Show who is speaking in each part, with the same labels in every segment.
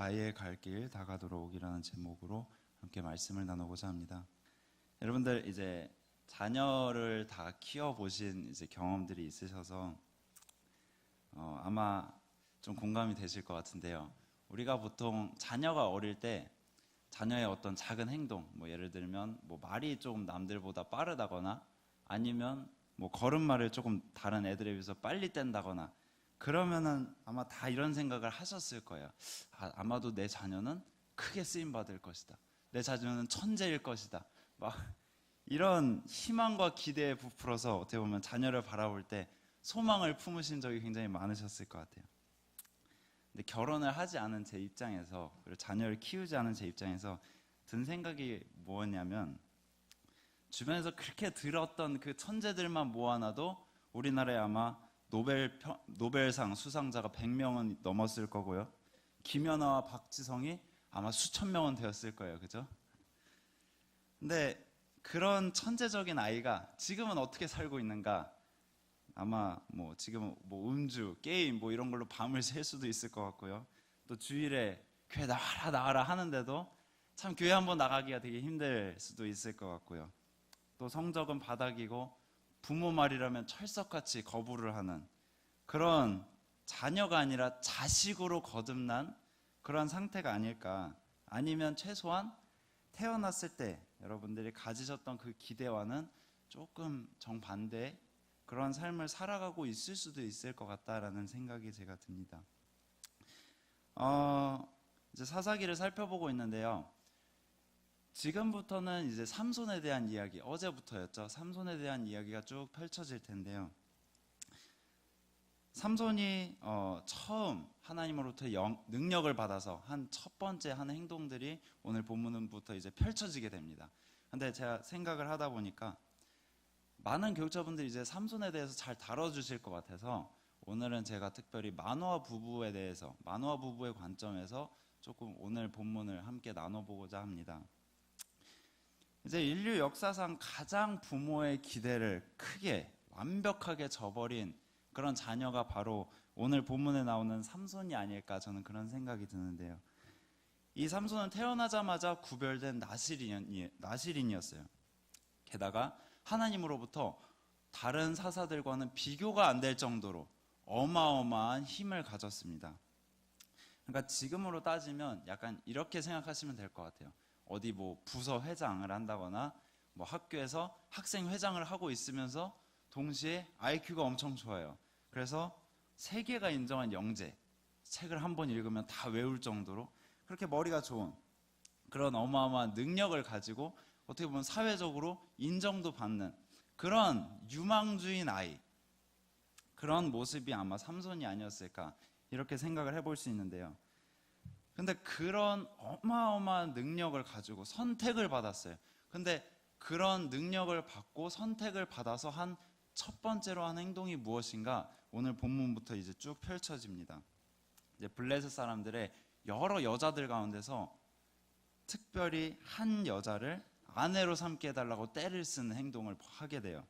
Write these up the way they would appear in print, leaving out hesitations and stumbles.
Speaker 1: 아이의 갈 길 다가도록이라는 제목으로 함께 말씀을 나누고자 합니다. 여러분들 이제 자녀를 다 키워보신 이제 경험들이 있으셔서 아마 좀 공감이 되실 것 같은데요. 우리가 보통 자녀가 어릴 때 자녀의 어떤 작은 행동, 뭐 예를 들면 뭐 말이 좀 남들보다 빠르다거나 아니면 뭐 걸음마를 조금 다른 애들에 비해서 빨리 뗀다거나 그러면은 아마 다 이런 생각을 하셨을 거예요. 아마도 내 자녀는 크게 쓰임 받을 것이다. 내 자녀는 천재일 것이다. 막 이런 희망과 기대에 부풀어서 어떻게 보면 자녀를 바라볼 때 소망을 품으신 적이 굉장히 많으셨을 것 같아요. 근데 결혼을 하지 않은 제 입장에서, 그리고 자녀를 키우지 않은 제 입장에서 든 생각이 뭐였냐면, 주변에서 그렇게 들었던 그 천재들만 모아놔도 우리나라에 아마 노벨상 수상자가 100명은 넘었을 거고요. 김연아와 박지성이 아마 수천 명은 되었을 거예요. 그죠? 근데 그런 천재적인 아이가 지금은 어떻게 살고 있는가? 아마 뭐 지금 뭐 음주, 게임 뭐 이런 걸로 밤을 샐 수도 있을 것 같고요. 또 주일에 교회 나와라 하는데도 참 교회 한번 나가기가 되게 힘들 수도 있을 것 같고요. 또 성적은 바닥이고 부모 말이라면 철석같이 거부를 하는 그런 자녀가 아니라 자식으로 거듭난 그런 상태가 아닐까. 아니면 최소한 태어났을 때 여러분들이 가지셨던 그 기대와는 조금 정반대 그런 삶을 살아가고 있을 수도 있을 것 같다라는 생각이 제가 듭니다. 이제 사사기를 살펴보고 있는데요. 지금부터는 이제 삼손에 대한 이야기, 어제부터였죠. 삼손에 대한 이야기가 쭉 펼쳐질 텐데요. 삼손이 처음 하나님으로부터 능력을 받아서 한 첫 번째 한 행동들이 오늘 본문부터 이제 펼쳐지게 됩니다. 근데 제가 생각을 하다 보니까 많은 교육자분들이 이제 삼손에 대해서 잘 다뤄주실 것 같아서 오늘은 제가 특별히 마노아 부부의 관점에서 조금 오늘 본문을 함께 나눠보고자 합니다. 이제 인류 역사상 가장 부모의 기대를 크게 완벽하게 저버린 그런 자녀가 바로 오늘 본문에 나오는 삼손이 아닐까 저는 그런 생각이 드는데요. 이 삼손은 태어나자마자 구별된 나실인이었어요. 게다가 하나님으로부터 다른 사사들과는 비교가 안 될 정도로 어마어마한 힘을 가졌습니다. 그러니까 지금으로 따지면 약간 이렇게 생각하시면 될 것 같아요. 어디 뭐 부서 회장을 한다거나 뭐 학교에서 학생 회장을 하고 있으면서 동시에 IQ가 엄청 좋아요. 그래서 세계가 인정한 영재, 책을 한 번 읽으면 다 외울 정도로 그렇게 머리가 좋은 그런 어마어마한 능력을 가지고 어떻게 보면 사회적으로 인정도 받는 그런 유망주인 아이, 그런 모습이 아마 삼손이 아니었을까 이렇게 생각을 해볼 수 있는데요. 근데 그런 어마어마한 능력을 가지고 선택을 받았어요. 근데 그런 능력을 받고 선택을 받아서 한 첫 번째로 한 행동이 무엇인가? 오늘 본문부터 이제 쭉 펼쳐집니다. 이제 블레셋 사람들의 여러 여자들 가운데서 특별히 한 여자를 아내로 삼게 해달라고 떼를 쓰는 행동을 하게 돼요.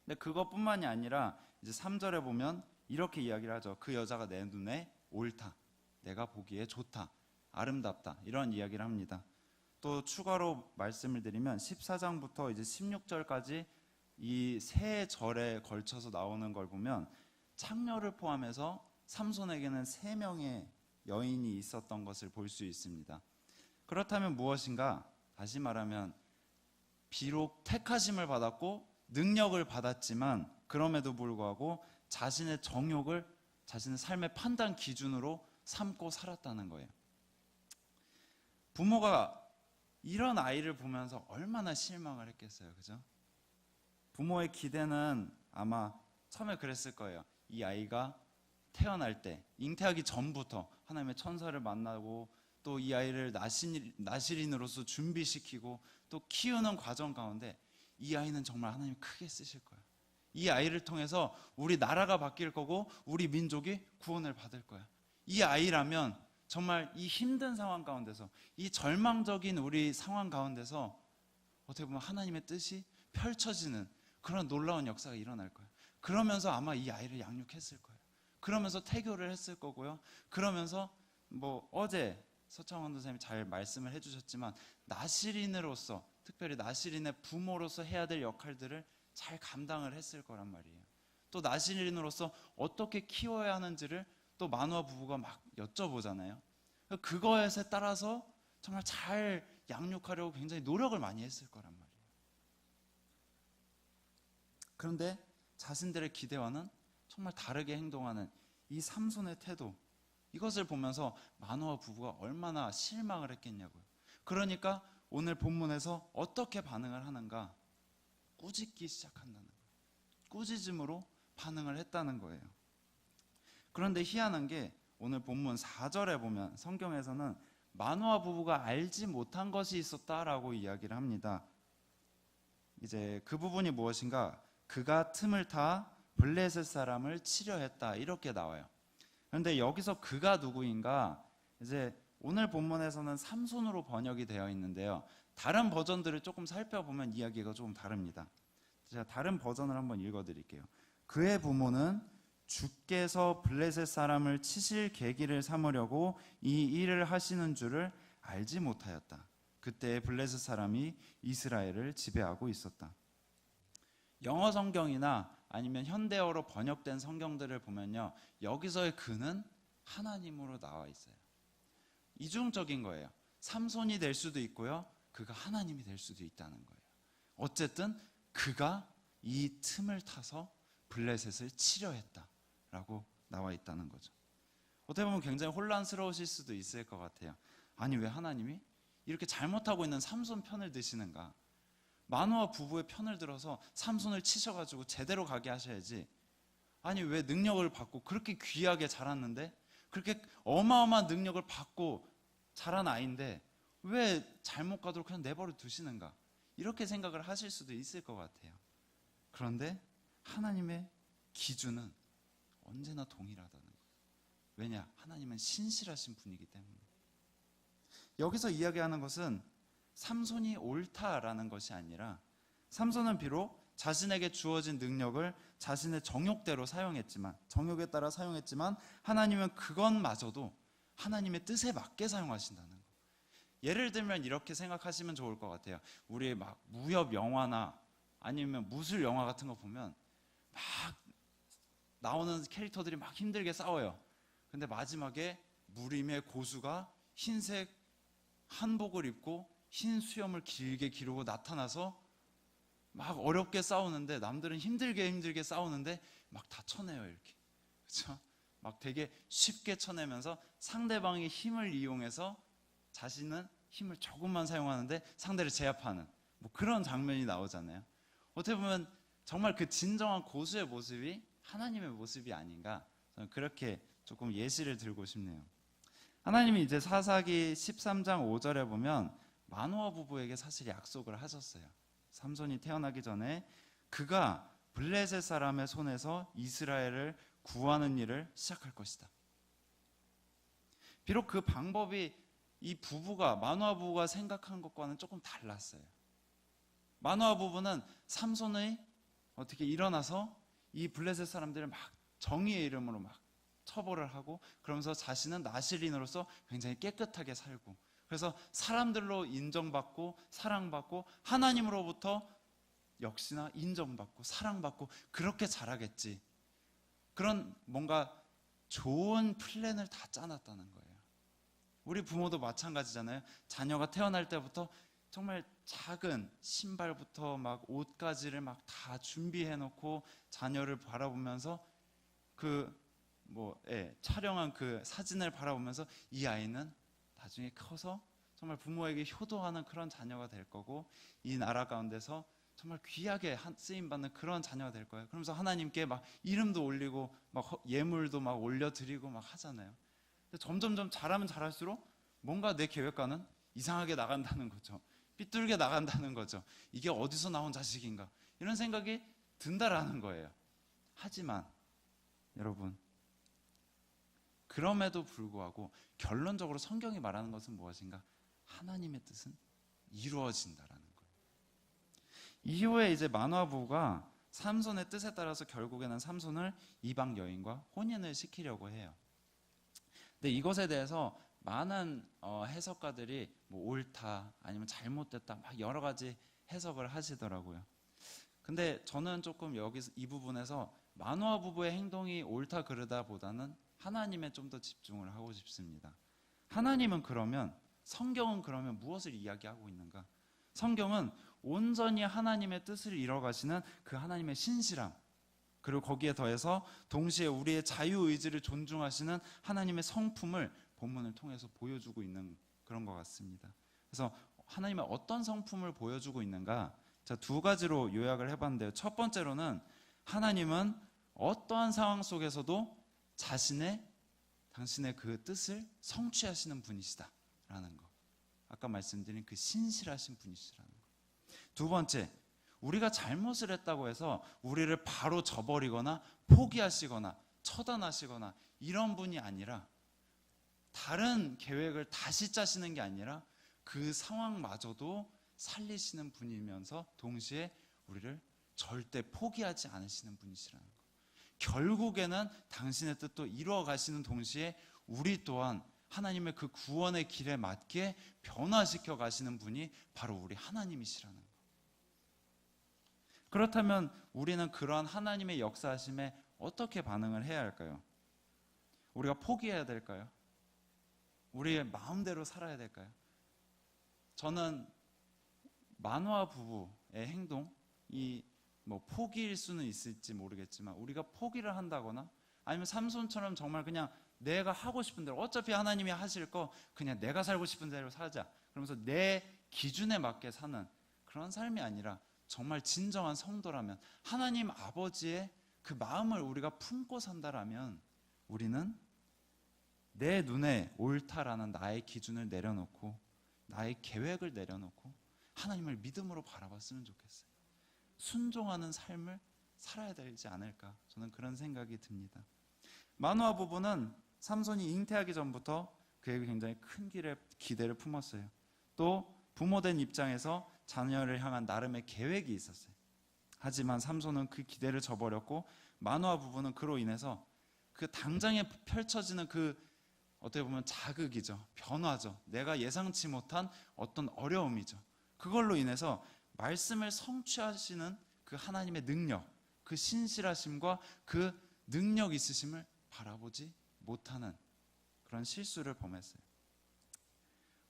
Speaker 1: 근데 그것뿐만이 아니라 이제 3절에 보면 이렇게 이야기를 하죠. 그 여자가 내 눈에 옳다. 내가 보기에 좋다. 아름답다. 이런 이야기를 합니다. 또 추가로 말씀을 드리면 14장부터 이제 16절까지 이 세 절에 걸쳐서 나오는 걸 보면 창녀를 포함해서 삼손에게는 3명의 여인이 있었던 것을 볼 수 있습니다. 그렇다면 무엇인가? 다시 말하면 비록 택하심을 받았고 능력을 받았지만 그럼에도 불구하고 자신의 정욕을 자신의 삶의 판단 기준으로 삼고 살았다는 거예요. 부모가 이런 아이를 보면서 얼마나 실망을 했겠어요. 그죠? 부모의 기대는 아마 처음에 그랬을 거예요. 이 아이가 태어날 때 잉태하기 전부터 하나님의 천사를 만나고 또 이 아이를 나실인으로서 준비시키고 또 키우는 과정 가운데 이 아이는 정말 하나님 크게 쓰실 거예요. 이 아이를 통해서 우리 나라가 바뀔 거고 우리 민족이 구원을 받을 거야. 이 아이라면 정말 이 힘든 상황 가운데서 이 절망적인 우리 상황 가운데서 어떻게 보면 하나님의 뜻이 펼쳐지는 그런 놀라운 역사가 일어날 거예요. 그러면서 아마 이 아이를 양육했을 거예요. 그러면서 태교를 했을 거고요. 그러면서 뭐 어제 서창원 선생님이 잘 말씀을 해주셨지만 나시린으로서, 특별히 나시린의 부모로서 해야 될 역할들을 잘 감당을 했을 거란 말이에요. 또 나시린으로서 어떻게 키워야 하는지를 또 마누아 부부가 막 여쭤보잖아요. 그거에 따라서 정말 잘 양육하려고 굉장히 노력을 많이 했을 거란 말이에요. 그런데 자신들의 기대와는 정말 다르게 행동하는 이 삼손의 태도, 이것을 보면서 마누아 부부가 얼마나 실망을 했겠냐고요. 그러니까 오늘 본문에서 어떻게 반응을 하는가? 꾸짖기 시작한다는 거예요. 꾸짖음으로 반응을 했다는 거예요. 그런데 희한한 게 오늘 본문 4절에 보면 성경에서는 마누아 부부가 알지 못한 것이 있었다라고 이야기를 합니다. 이제 그 부분이 무엇인가? 그가 틈을 타 블레셋 사람을 치려 했다, 이렇게 나와요. 그런데 여기서 그가 누구인가? 이제 오늘 본문에서는 삼손으로 번역이 되어 있는데요. 다른 버전들을 조금 살펴보면 이야기가 조금 다릅니다. 제가 다른 버전을 한번 읽어드릴게요. 그의 부모는 주께서 블레셋 사람을 치실 계기를 삼으려고 이 일을 하시는 줄을 알지 못하였다. 그때 블레셋 사람이 이스라엘을 지배하고 있었다. 영어 성경이나 아니면 현대어로 번역된 성경들을 보면요, 여기서의 그는 하나님으로 나와 있어요. 이중적인 거예요. 삼손이 될 수도 있고요, 그가 하나님이 될 수도 있다는 거예요. 어쨌든 그가 이 틈을 타서 블레셋을 치려 했다라고 나와 있다는 거죠. 어떻게 보면 굉장히 혼란스러우실 수도 있을 것 같아요. 아니, 왜 하나님이 이렇게 잘못하고 있는 삼손 편을 드시는가? 마누아 부부의 편을 들어서 삼손을 치셔가지고 제대로 가게 하셔야지. 아니, 왜 능력을 받고 그렇게 귀하게 자랐는데, 그렇게 어마어마한 능력을 받고 자란 아이인데 왜 잘못 가도록 그냥 내버려 두시는가? 이렇게 생각을 하실 수도 있을 것 같아요. 그런데 하나님의 기준은 언제나 동일하다는 거예요. 왜냐? 하나님은 신실하신 분이기 때문에. 여기서 이야기하는 것은 삼손이 옳다라는 것이 아니라, 삼손은 비록 자신에게 주어진 능력을 자신의 정욕대로 사용했지만, 정욕에 따라 사용했지만 하나님은 그것마저도 하나님의 뜻에 맞게 사용하신다는 거. 예를 들면 이렇게 생각하시면 좋을 것 같아요. 우리 막 무협 영화나 아니면 무술 영화 같은 거 보면 막 나오는 캐릭터들이 막 힘들게 싸워요. 근데 마지막에 무림의 고수가 흰색 한복을 입고 흰 수염을 길게 기르고 나타나서 막 어렵게 싸우는데, 남들은 힘들게 싸우는데 막 다 쳐내요, 이렇게. 그렇죠? 막 되게 쉽게 쳐내면서 상대방의 힘을 이용해서 자신은 힘을 조금만 사용하는데 상대를 제압하는, 뭐 그런 장면이 나오잖아요. 어떻게 보면 정말 그 진정한 고수의 모습이 하나님의 모습이 아닌가, 저는 그렇게 조금 예시를 들고 싶네요. 하나님이 이제 사사기 13장 5절에 보면 마누아 부부에게 사실 약속을 하셨어요. 삼손이 태어나기 전에 그가 블레셋 사람의 손에서 이스라엘을 구하는 일을 시작할 것이다. 비록 그 방법이 이 부부가, 마누아 부부가 생각한 것과는 조금 달랐어요. 마누아 부부는 삼손이 어떻게 일어나서 이 블레셋 사람들을 막 정의의 이름으로 막 처벌을 하고, 그러면서 자신은 나시린으로서 굉장히 깨끗하게 살고, 그래서 사람들로 인정받고 사랑받고 하나님으로부터 역시나 인정받고 사랑받고 그렇게 자라겠지. 그런 뭔가 좋은 플랜을 다 짜놨다는 거예요. 우리 부모도 마찬가지잖아요. 자녀가 태어날 때부터 정말 작은 신발부터 막 옷까지를 막 다 준비해 놓고 자녀를 바라보면서 촬영한 그 사진을 바라보면서 이 아이는 나중에 커서 정말 부모에게 효도하는 그런 자녀가 될 거고, 이 나라 가운데서 정말 귀하게 쓰임받는 그런 자녀가 될 거예요. 그러면서 하나님께 막 이름도 올리고 막 예물도 막 올려드리고 막 하잖아요. 근데 점점점 자라면 자랄수록 뭔가 내 계획과는 이상하게 나간다는 거죠. 삐뚤게 나간다는 거죠. 이게 어디서 나온 자식인가, 이런 생각이 든다라는 거예요. 하지만 여러분, 그럼에도 불구하고 결론적으로 성경이 말하는 것은 무엇인가? 하나님의 뜻은 이루어진다라는 거예요. 이후에 이제 마누아 부부가 삼손의 뜻에 따라서 결국에는 삼손을 이방 여인과 혼인을 시키려고 해요. 근데 이것에 대해서 많은 해석가들이 뭐 옳다 아니면 잘못됐다 막 여러 가지 해석을 하시더라고요. 근데 저는 조금 여기서 이 부분에서 마노아 부부의 행동이 옳다 그르다보다는 하나님에 좀 더 집중을 하고 싶습니다. 하나님은 그러면, 성경은 그러면 무엇을 이야기하고 있는가? 성경은 온전히 하나님의 뜻을 이뤄가시는 그 하나님의 신실함, 그리고 거기에 더해서 동시에 우리의 자유의지를 존중하시는 하나님의 성품을 본문을 통해서 보여주고 있는 그런 것 같습니다. 그래서 하나님의 어떤 성품을 보여주고 있는가? 자, 두 가지로 요약을 해봤는데요. 첫 번째로는 하나님은 어떠한 상황 속에서도 당신의 그 뜻을 성취하시는 분이시다라는 거. 아까 말씀드린 그 신실하신 분이시라는 거. 두 번째, 우리가 잘못을 했다고 해서 우리를 바로 저버리거나 포기하시거나 처단하시거나 이런 분이 아니라, 다른 계획을 다시 짜시는 게 아니라 그 상황마저도 살리시는 분이면서 동시에 우리를 절대 포기하지 않으시는 분이시라는 거. 결국에는 당신의 뜻도 이루어 가시는 동시에 우리 또한 하나님의 그 구원의 길에 맞게 변화시켜 가시는 분이 바로 우리 하나님이시라는 거. 그렇다면 우리는 그러한 하나님의 역사하심에 어떻게 반응을 해야 할까요? 우리가 포기해야 될까요? 우리의 마음대로 살아야 될까요? 저는 마노아 부부의 행동이 뭐 포기일 수는 있을지 모르겠지만, 우리가 포기를 한다거나 아니면 삼손처럼 정말 그냥 내가 하고 싶은 대로, 어차피 하나님이 하실 거 그냥 내가 살고 싶은 대로 살자, 그러면서 내 기준에 맞게 사는 그런 삶이 아니라, 정말 진정한 성도라면, 하나님 아버지의 그 마음을 우리가 품고 산다라면, 우리는 내 눈에 옳다라는 나의 기준을 내려놓고 나의 계획을 내려놓고 하나님을 믿음으로 바라봤으면 좋겠어요. 순종하는 삶을 살아야 되지 않을까, 저는 그런 생각이 듭니다. 마노아 부부는 삼손이 잉태하기 전부터 그에게 굉장히 큰 기대를 품었어요. 또 부모된 입장에서 자녀를 향한 나름의 계획이 있었어요. 하지만 삼손은 그 기대를 저버렸고, 마노아 부부는 그로 인해서 그 당장에 펼쳐지는 그 어떻게 보면 자극이죠, 변화죠, 내가 예상치 못한 어떤 어려움이죠. 그걸로 인해서 말씀을 성취하시는 그 하나님의 능력, 그 신실하심과 그 능력 있으심을 바라보지 못하는 그런 실수를 범했어요.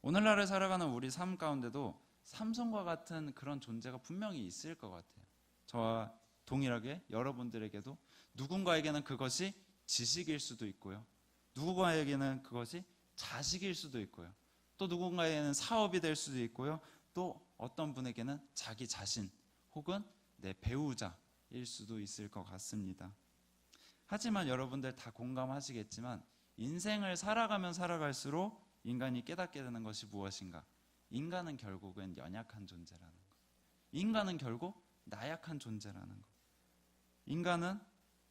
Speaker 1: 오늘날을 살아가는 우리 삶 가운데도 삼손과 같은 그런 존재가 분명히 있을 것 같아요. 저와 동일하게 여러분들에게도 누군가에게는 그것이 지식일 수도 있고요, 누군가에게는 그것이 자식일 수도 있고요, 또 누군가에게는 사업이 될 수도 있고요, 또 어떤 분에게는 자기 자신 혹은 내 배우자일 수도 있을 것 같습니다. 하지만 여러분들 다 공감하시겠지만, 인생을 살아가면 살아갈수록 인간이 깨닫게 되는 것이 무엇인가? 인간은 결국은 연약한 존재라는 것. 인간은 결국 나약한 존재라는 것. 인간은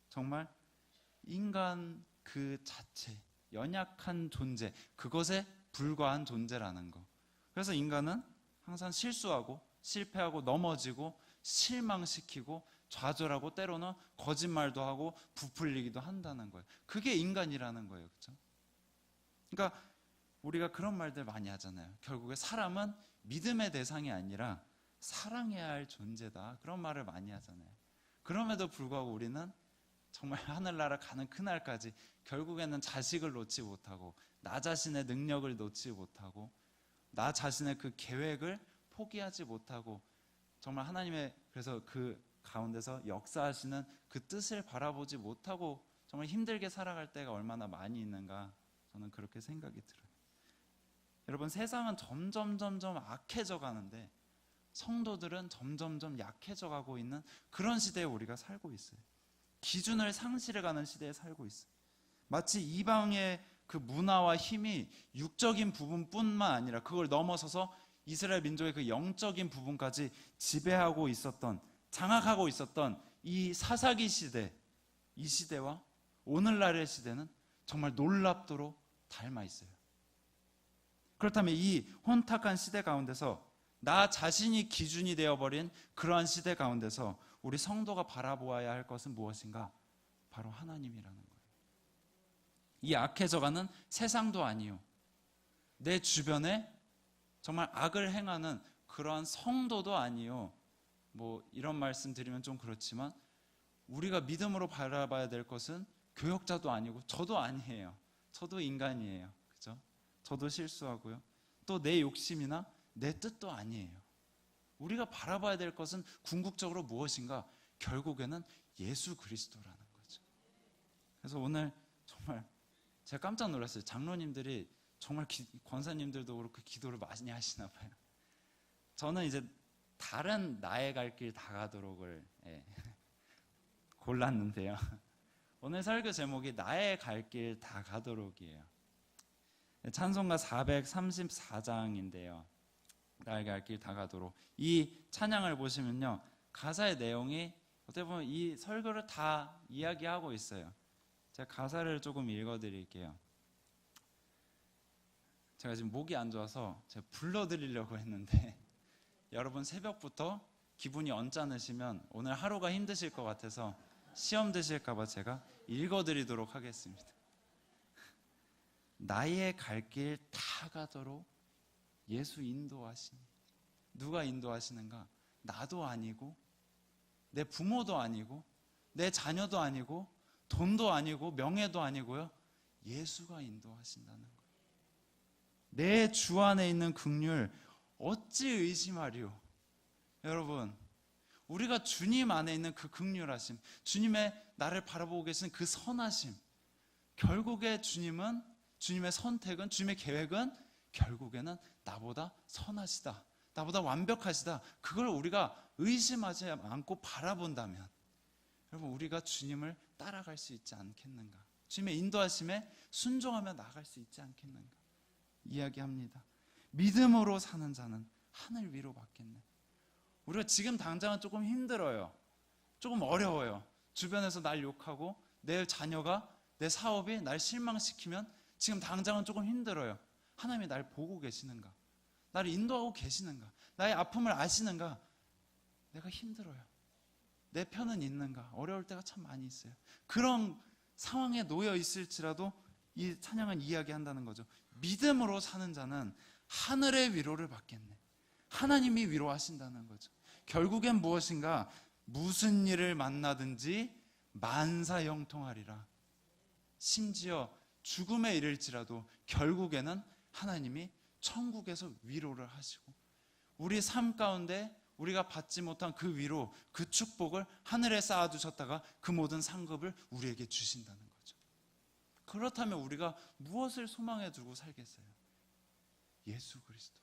Speaker 1: 정말 인간 그 자체, 연약한 존재, 그것에 불과한 존재라는 것. 그래서 인간은 항상 실수하고 실패하고 넘어지고 실망시키고 좌절하고 때로는 거짓말도 하고 부풀리기도 한다는 거예요. 그게 인간이라는 거예요. 그렇죠? 그러니까 우리가 그런 말들 많이 하잖아요. 결국에 사람은 믿음의 대상이 아니라 사랑해야 할 존재다, 그런 말을 많이 하잖아요. 그럼에도 불구하고 우리는 정말 하늘나라 가는 그날까지 결국에는 자식을 놓지 못하고, 나 자신의 능력을 놓지 못하고, 나 자신의 그 계획을 포기하지 못하고, 정말 하나님의 그래서 그 가운데서 역사하시는 그 뜻을 바라보지 못하고 정말 힘들게 살아갈 때가 얼마나 많이 있는가, 저는 그렇게 생각이 들어요. 여러분, 세상은 점점 악해져 가는데 성도들은 점점 약해져 가고 있는 그런 시대에 우리가 살고 있어요. 기준을 상실해가는 시대에 살고 있어요. 마치 이방의 그 문화와 힘이 육적인 부분뿐만 아니라 그걸 넘어서서 이스라엘 민족의 그 영적인 부분까지 지배하고 있었던, 장악하고 있었던 이 사사기 시대, 이 시대와 오늘날의 시대는 정말 놀랍도록 닮아 있어요. 그렇다면 이 혼탁한 시대 가운데서, 나 자신이 기준이 되어버린 그러한 시대 가운데서 우리 성도가 바라보아야 할 것은 무엇인가? 바로 하나님이라는 거예요. 이 악해져가는 세상도 아니요, 내 주변에 정말 악을 행하는 그러한 성도도 아니요. 뭐 이런 말씀 드리면 좀 그렇지만 우리가 믿음으로 바라봐야 될 것은 교역자도 아니고 저도 아니에요. 저도 인간이에요. 그죠? 저도 실수하고요. 또 내 욕심이나 내 뜻도 아니에요. 우리가 바라봐야 될 것은 궁극적으로 무엇인가? 결국에는 예수 그리스도라는 거죠. 그래서 오늘 정말 제가 깜짝 놀랐어요. 장로님들이 정말 권사님들도 그렇고 기도를 많이 하시나 봐요. 저는 이제 다른 나의 갈 길 다 가도록을 골랐는데요. 오늘 설교 제목이 나의 갈 길 다 가도록이에요. 찬송가 434장인데요. 나의 갈 길 다 가도록. 이 찬양을 보시면요, 가사의 내용이 어떻게 보면 이 설교를 다 이야기하고 있어요. 제가 가사를 조금 읽어드릴게요. 제가 지금 목이 안 좋아서 제가 불러드리려고 했는데 여러분 새벽부터 기분이 언짢으시면 오늘 하루가 힘드실 것 같아서 시험 드실까봐 제가 읽어드리도록 하겠습니다. 나의 갈 길 다 가도록 예수 인도하시니. 누가 인도하시는가? 나도 아니고 내 부모도 아니고 내 자녀도 아니고 돈도 아니고 명예도 아니고요, 예수가 인도하신다는 거예요. 내 주 안에 있는 긍휼 어찌 의심하리요. 여러분, 우리가 주님 안에 있는 그 긍휼하심, 주님의 나를 바라보고 계시는 그 선하심, 결국에 주님은, 주님의 선택은, 주님의 계획은 결국에는 나보다 선하시다, 나보다 완벽하시다. 그걸 우리가 의심하지 않고 바라본다면 여러분, 우리가 주님을 따라갈 수 있지 않겠는가? 주님의 인도하심에 순종하며 나아갈 수 있지 않겠는가? 이야기합니다. 믿음으로 사는 자는 하늘 위로 받겠네. 우리가 지금 당장은 조금 힘들어요. 조금 어려워요. 주변에서 날 욕하고 내 자녀가, 내 사업이 날 실망시키면 지금 당장은 조금 힘들어요. 하나님이 날 보고 계시는가? 나를 인도하고 계시는가? 나의 아픔을 아시는가? 내가 힘들어요. 내 편은 있는가? 어려울 때가 참 많이 있어요. 그런 상황에 놓여 있을지라도 이 찬양은 이야기한다는 거죠. 믿음으로 사는 자는 하늘의 위로를 받겠네. 하나님이 위로하신다는 거죠. 결국엔 무엇인가? 무슨 일을 만나든지 만사형통하리라. 심지어 죽음에 이를지라도 결국에는 하나님이 천국에서 위로를 하시고 우리 삶 가운데 우리가 받지 못한 그 위로, 그 축복을 하늘에 쌓아두셨다가 그 모든 상급을 우리에게 주신다는 거죠. 그렇다면 우리가 무엇을 소망해 두고 살겠어요? 예수 그리스도.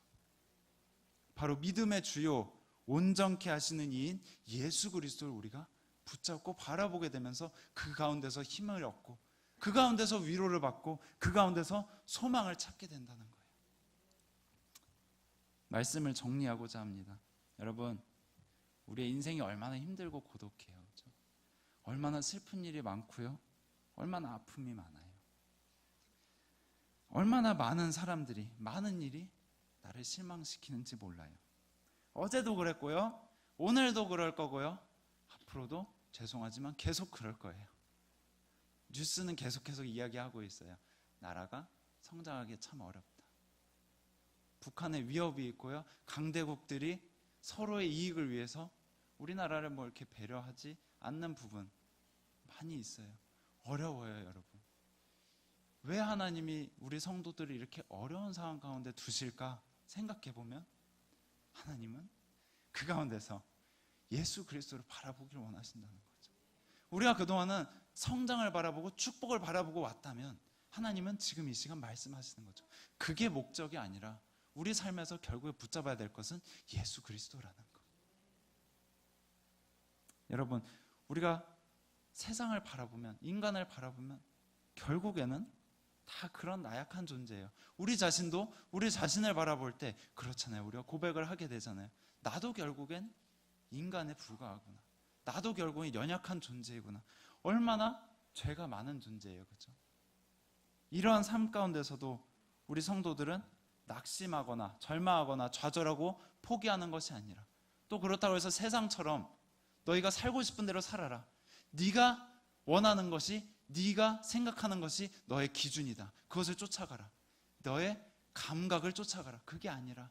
Speaker 1: 바로 믿음의 주요, 온전케 하시는 이인 예수 그리스도를 우리가 붙잡고 바라보게 되면서 그 가운데서 힘을 얻고 그 가운데서 위로를 받고 그 가운데서 소망을 찾게 된다는 거예요. 말씀을 정리하고자 합니다. 여러분, 우리의 인생이 얼마나 힘들고 고독해요. 그렇죠? 얼마나 슬픈 일이 많고요. 얼마나 아픔이 많아요. 얼마나 많은 사람들이, 많은 일이 나를 실망시키는지 몰라요. 어제도 그랬고요. 오늘도 그럴 거고요. 앞으로도 죄송하지만 계속 그럴 거예요. 뉴스는 계속해서 이야기하고 있어요. 나라가 성장하기 참 어렵다. 북한의 위협이 있고요. 강대국들이 서로의 이익을 위해서 우리나라를 뭐 이렇게 배려하지 않는 부분 많이 있어요. 어려워요, 여러분. 왜 하나님이 우리 성도들을 이렇게 어려운 상황 가운데 두실까 생각해 보면 하나님은 그 가운데서 예수 그리스도를 바라보기를 원하신다는 거죠. 우리가 그동안은 성장을 바라보고 축복을 바라보고 왔다면 하나님은 지금 이 시간 말씀하시는 거죠. 그게 목적이 아니라 우리 삶에서 결국에 붙잡아야 될 것은 예수 그리스도라는 것. 여러분, 우리가 세상을 바라보면, 인간을 바라보면 결국에는 다 그런 나약한 존재예요. 우리 자신도 우리 자신을 바라볼 때 그렇잖아요. 우리가 고백을 하게 되잖아요. 나도 결국엔 인간에 불과하구나. 나도 결국엔 연약한 존재이구나. 얼마나 죄가 많은 존재예요. 그렇죠? 이러한 삶 가운데서도 우리 성도들은 낙심하거나 절망하거나 좌절하고 포기하는 것이 아니라, 또 그렇다고 해서 세상처럼 너희가 살고 싶은 대로 살아라, 네가 원하는 것이 네가 생각하는 것이 너의 기준이다. 그것을 쫓아가라. 너의 감각을 쫓아가라. 그게 아니라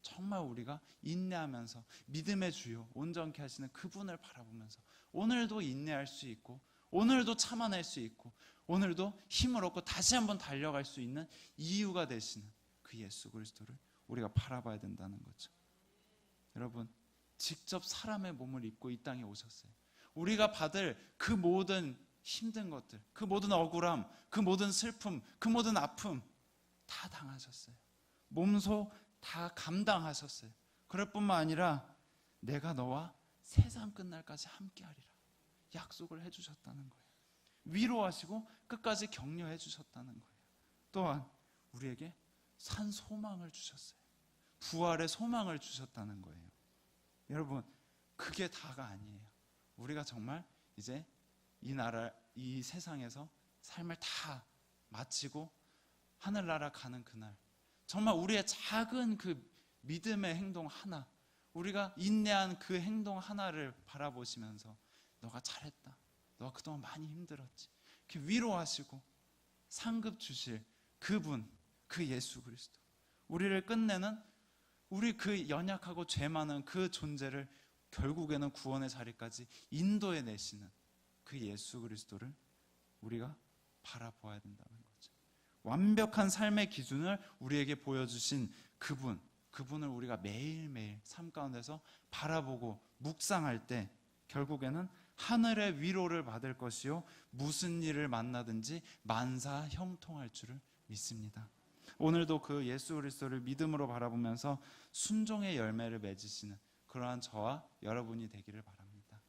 Speaker 1: 정말 우리가 인내하면서 믿음의 주요 온전케 하시는 그분을 바라보면서 오늘도 인내할 수 있고, 오늘도 참아낼 수 있고, 오늘도 힘을 얻고 다시 한번 달려갈 수 있는 이유가 되시는 그 예수 그리스도를 우리가 바라봐야 된다는 거죠. 여러분, 직접 사람의 몸을 입고 이 땅에 오셨어요. 우리가 받을 그 모든 힘든 것들, 그 모든 억울함, 그 모든 슬픔, 그 모든 아픔 다 당하셨어요. 몸소 다 감당하셨어요. 그럴 뿐만 아니라 내가 너와 세상 끝날까지 함께하리라 약속을 해주셨다는 거예요. 위로하시고 끝까지 격려해 주셨다는 거예요. 또한 우리에게 산 소망을 주셨어요. 부활의 소망을 주셨다는 거예요. 여러분, 그게 다가 아니에요. 우리가 정말 이제 이 나라, 이 세상에서 삶을 다 마치고 하늘나라 가는 그날, 정말 우리의 작은 그 믿음의 행동 하나, 우리가 인내한 그 행동 하나를 바라보시면서 너가 잘했다, 너가 그동안 많이 힘들었지, 이렇게 위로하시고 상급 주실 그분, 그 예수 그리스도, 우리를 끝내는, 우리 그 연약하고 죄 많은 그 존재를 결국에는 구원의 자리까지 인도해 내시는 그 예수 그리스도를 우리가 바라보아야 된다는 거죠. 완벽한 삶의 기준을 우리에게 보여주신 그분을 우리가 매일매일 삶 가운데서 바라보고 묵상할 때 결국에는 하늘의 위로를 받을 것이요 무슨 일을 만나든지 만사 형통할 줄을 믿습니다. 오늘도 그 예수 그리스도를 믿음으로 바라보면서 순종의 열매를 맺으시는 그러한 저와 여러분이 되기를 바랍니다.